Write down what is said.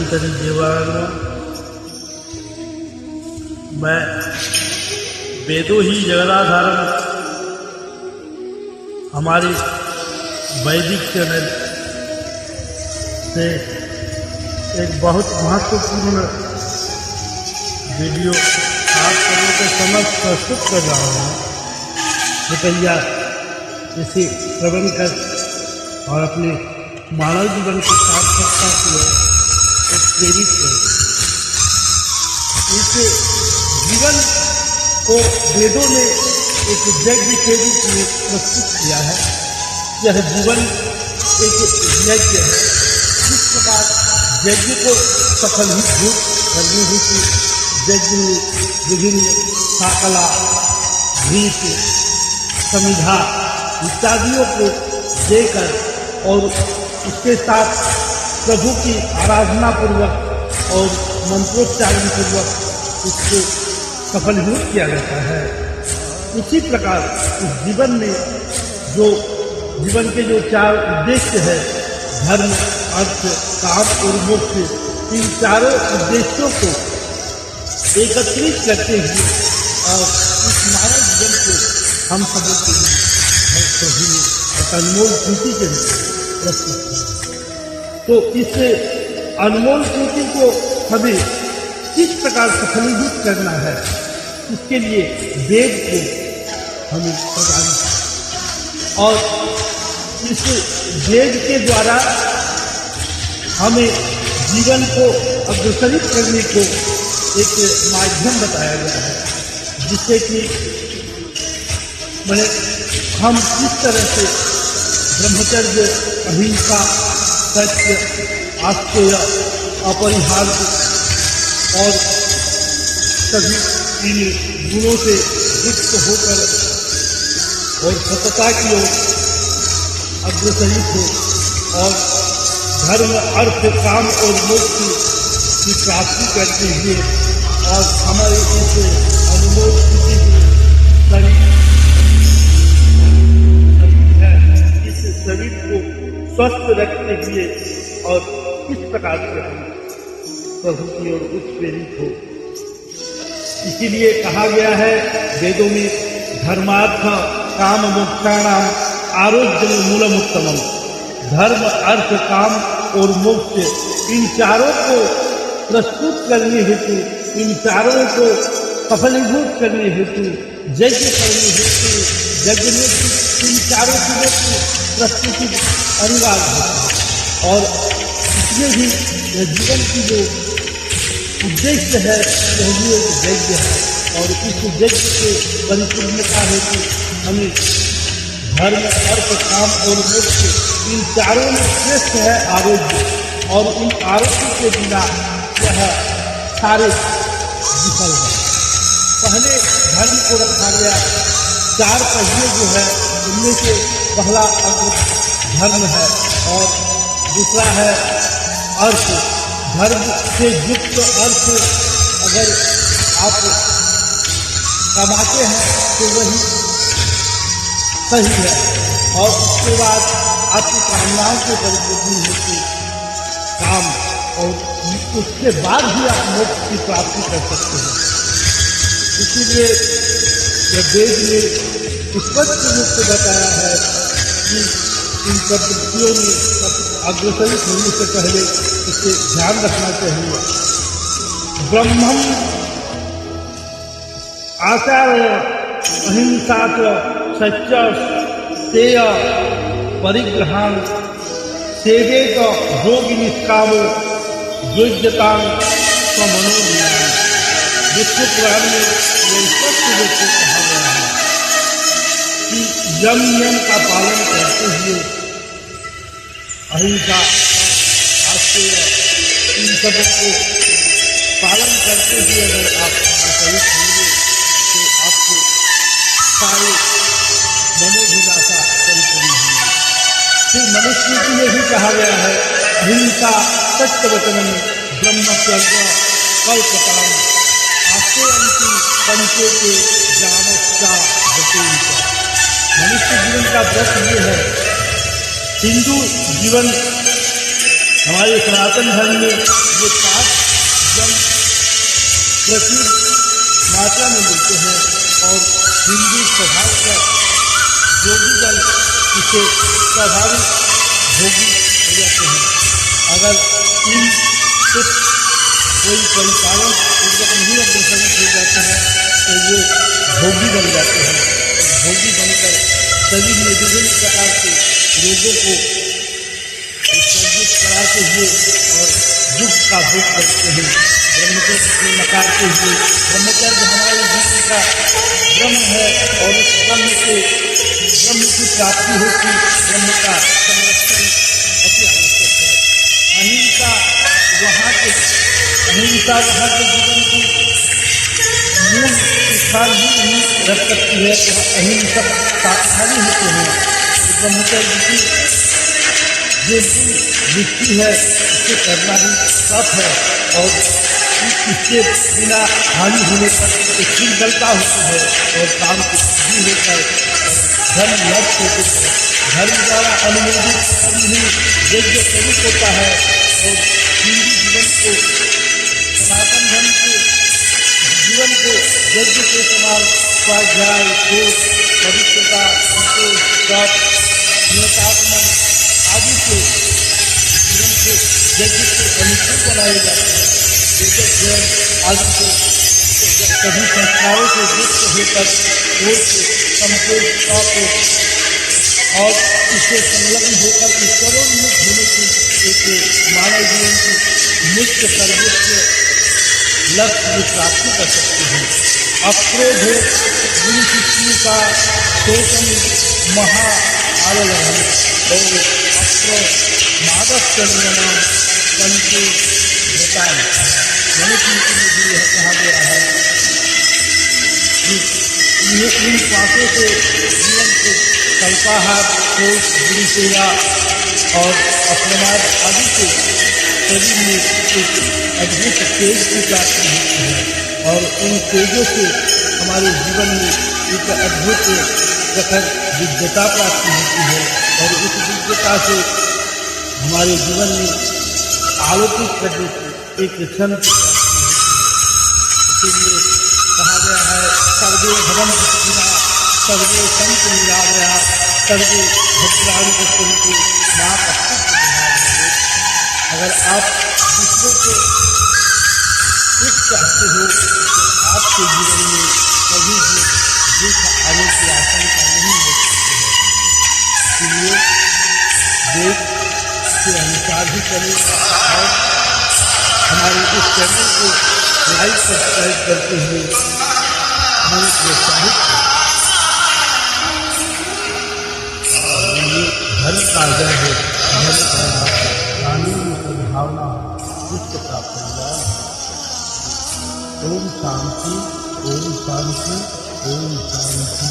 धन्वंतरि देवांगना। मैं वेदों ही जगदाधारम हमारी वैदिक चैनल से एक बहुत महत्वपूर्ण वीडियो आप सबों के समक्ष प्रस्तुत कर रहा हूँ। कृपया इसे श्रवण कर और अपने मानव जीवन की सार्थकता की ओर प्रेरित करें। इस जीवन को वेदों ने एक यज्ञ के रूप में प्रस्तुत किया है। यह जीवन एक यज्ञ है। इस प्रकार यज्ञ को सफलीभूत करने हेतु यज्ञ में विभिन्न शाकला, भीत, समिधा इत्यादियों को देकर और उसके साथ प्रभु की आराधना पूर्वक और मंत्रोच्चारण पूर्वक इसको सफलीभूत किया जाता है। इसी प्रकार इस जीवन में जो जीवन के जो चार उद्देश्य है, धर्म, अर्थ, काम और मोक्ष, इन चारों उद्देश्यों को एकत्रित करते हुए और इस मानव जीवन को हम सबों के लिए प्रभु ने अनमोल कृति के लिए प्रस्तुत किया। तो इस अनमोल कृति को हमें किस प्रकार सफलीभूत करना है, इसके लिए वेद को हमें प्रदान किया और इस वेद के द्वारा हमें जीवन को अग्रसरित करने को एक माध्यम बताया गया है, जिससे कि मैंने हम किस तरह से ब्रह्मचर्य, अहिंसा, सत्य, आस्तेय, अपरिहार्य और सभी इन गुणों से युक्त होकर और सतता की ओर अग्रसरित हो और धर्म, अर्थ, काम और मोक्ष की प्राप्ति करते हुए और हमारे इस अनुभव स्थिति शरीर को स्वस्थ रखते हुए और किस प्रकार से हम प्रभु की ओर उत्प्रेरित हो। इसीलिए कहा गया है वेदों में, धर्मार्थ काम मोक्षाणाम आरोग्य मूलमुत्तमम। धर्म, अर्थ, काम और मोक्ष, इन चारों को प्रस्तुत करने हेतु, इन चारों को सफलीभूत करने हेतु, यज्ञ करने हेतु, यज्ञ में इन चारों चीजों की प्रस्तुति अनिवार्य है। और इसमें भी जीवन की जो उद्देश्य है वह भी एक यज्ञ है और इस यज्ञ के परिपूर्णता हेतु हमें धर्म, अर्थ, काम और मोक्ष, इन चारों में श्रेष्ठ है आरोग्य। और इन आरोग्य के बिना यह सारे विफल है। पहले धर्म को रखा गया, चार पहिए जो है उनमें से पहला धर्म है और दूसरा है अर्थ। धर्म से युक्त अर्थ अगर आप कमाते हैं तो वही सही है और उसके बाद आपकी कामनाओं के परिपूर्ण होती काम और उसके बाद भी आप मोक्ष की प्राप्ति कर सकते हैं। इसीलिए यह वेद ने स्पष्ट रूप से बताया है कि इन प्रवृत्तियों में अग्रसरित होने से पहले इसे ध्यान रखना चाहिए। ब्रह्मम आचार्य अहिंसा सच्च सेय परिग्रहान सेवेत योगी निष्कामो योग्यतां स्वमनोज्ञान। विष्णु पुराण में यह स्पष्ट रूप से कहा गया है कि यम नियम का पालन करते हुए अहिंसा, आस्तेय, इन सब को पालन करते हुए अगर आप आचरित होंगे तो आपको सारे मनोभिलाषा परिपूर्ण होंगी। फिर मनुष्य के लिए भी कहा गया है अहिंसा, सत्यवचनम, ब्रह्मचर्य, कल्पताम, आस्तेयंती पंचेते ज्ञानश्चा भूतेन्द्र। मनुष्य जीवन का व्रत ये है, हिंदू जीवन हमारे सनातन धर्म में ये 5 जन प्रचुर मात्रा में मिलते हैं और हिंदू स्वभाव का योगीगण इसे स्वाभाविक भोगी हो जाते हैं। अगर इन कुछ कोई परिपालन पूर्वक नहीं अग्रसरित हो जाते हैं तो ये भोगी बन जाते हैं। भोगी बनकर शरीर में विभिन्न प्रकार के रोगों को उत्सर्जित कराते हुए और दुख का भोग करते हैं। ब्रह्मचर्य को नकारते हुए, ब्रह्मचर्य हमारे जीवन का ब्रह्म है और उस ब्रह्म की प्राप्ति होती, ब्रह्म का संरक्षण अति आवश्यक है। अहिंसा वहाँ के जीवन की मूल स्थान ही नहीं रख सकती है। वह अहिंसक शाकाहारी होते हैं। ब्रह्मचर्य की जो दृष्टि है उसे करना ही तप है और इसके बिना हानि होने पर शीलता होती है और काम को भी होकर धर्म नष्ट होते हैं। धर्म द्वारा अनुमोदित ही यज्ञ स्वरूप होता है और हिंदू जीवन को, सनातन धर्म के जीवन को यज्ञ के समान स्वाध्याय, शोक, पवित्रता, संतोष, तप, नियतात्मन आदि के जीवन के यज्ञ के अनुकूल बनाए जाते हैं। आदि से सभी संस्थाओं से युक्त होकर रोज संपूर्ण और इससे संलग्न होकर ईश्वरोन्मुख होने की एक मानव जीवन की मुख्य सर्वोच्च लक्ष्य की प्राप्ति कर सकते हैं। अक्रोध गुरु शिष्य का शोकम महा आलम और अक्रो मादक चंद्रमा पंचे बताएं मनुष्य में भी यह कहा गया है कि इन पापों से जीवन को कल्पाहार, शोक, बुरी सेवा और अपमाद आदि से शरीर में एक अद्भुत तेज की प्राप्ति होती है और इन तेजों से हमारे जीवन में एक अद्भुत प्रखर दिव्यता प्राप्ति होती है और उस दिव्यता से हमारे जीवन में आलोकित करने की एक क्षण की प्राप्ति होती है। इसीलिए कहा गया है सर्वे भवन्तु सुखिनः सर्वे सन्तु निरामयाः सर्वे भद्राणि पश्यन्तु मा कश्चित् दुःखभाग् भवेत्। अगर आप दूसरों को सुख चाहते हो तो आपके जीवन में कभी भी दुख आने की आशंका नहीं हो सकती है। इसलिए वेद के अनुसार ही चले और हमारे इस चैनल को लाइक सब्सक्राइब करते हुए हमें प्रोत्साहित करें। धर्म का जय हो, धर्म का कानून सद्भावना विश्व का कल्याण। ओम शांति, ओम शांति, ओम शांति।